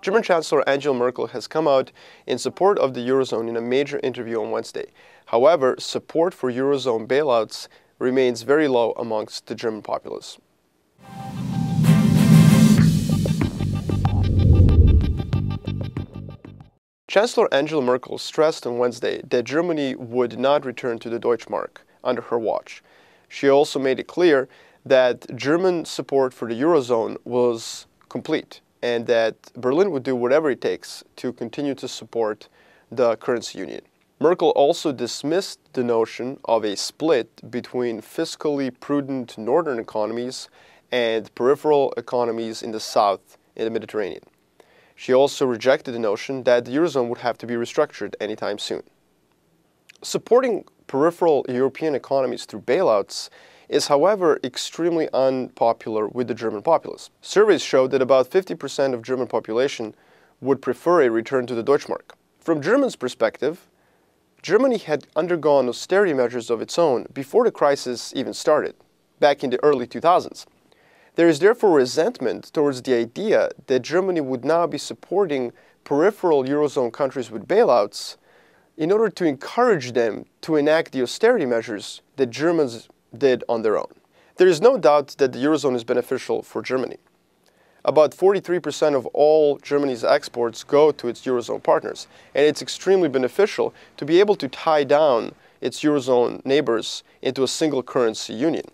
German Chancellor Angela Merkel has come out in support of the Eurozone in a major interview on Wednesday. However, support for Eurozone bailouts remains very low amongst the German populace. Chancellor Angela Merkel stressed on Wednesday that Germany would not return to the Deutschmark under her watch. She also made it clear that German support for the Eurozone was complete and that Berlin would do whatever it takes to continue to support the currency union. Merkel also dismissed the notion of a split between fiscally prudent northern economies and peripheral economies in the south in the Mediterranean. She also rejected the notion that the Eurozone would have to be restructured anytime soon. Supporting peripheral European economies through bailouts is, however, extremely unpopular with the German populace. Surveys show that about 50% of German population would prefer a return to the Deutschmark. From Germans' perspective, Germany had undergone austerity measures of its own before the crisis even started, back in the early 2000s. There is therefore resentment towards the idea that Germany would now be supporting peripheral Eurozone countries with bailouts in order to encourage them to enact the austerity measures that Germans did on their own. There is no doubt that the Eurozone is beneficial for Germany. About 43% of all Germany's exports go to its Eurozone partners, and it's extremely beneficial to be able to tie down its Eurozone neighbors into a single currency union,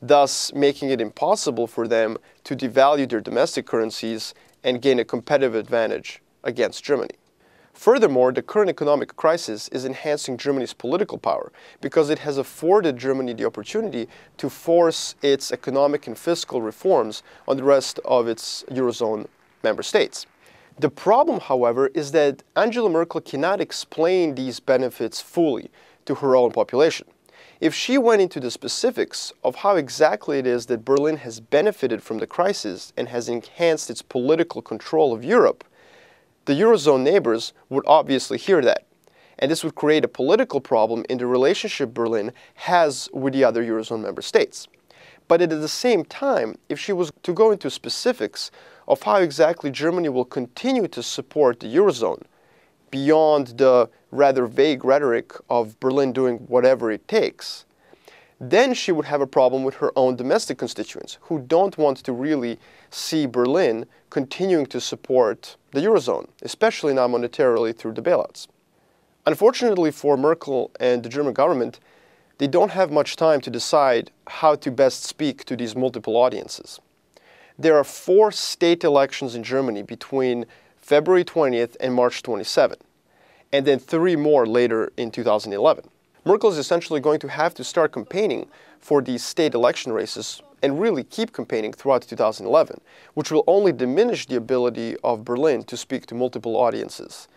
thus making it impossible for them to devalue their domestic currencies and gain a competitive advantage against Germany. Furthermore, the current economic crisis is enhancing Germany's political power because it has afforded Germany the opportunity to force its economic and fiscal reforms on the rest of its Eurozone member states. The problem, however, is that Angela Merkel cannot explain these benefits fully to her own population. If she went into the specifics of how exactly it is that Berlin has benefited from the crisis and has enhanced its political control of Europe, the Eurozone neighbors would obviously hear that, and this would create a political problem in the relationship Berlin has with the other Eurozone member states. But at the same time, if she was to go into specifics of how exactly Germany will continue to support the Eurozone, beyond the rather vague rhetoric of Berlin doing whatever it takes, then she would have a problem with her own domestic constituents who don't want to really see Berlin continuing to support the Eurozone, especially not monetarily through the bailouts. Unfortunately for Merkel and the German government, they don't have much time to decide how to best speak to these multiple audiences. There are 4 state elections in Germany between February 20th and March 27th, and then 3 more later in 2011. Merkel is essentially going to have to start campaigning for these state election races and really keep campaigning throughout 2011, which will only diminish the ability of Berlin to speak to multiple audiences.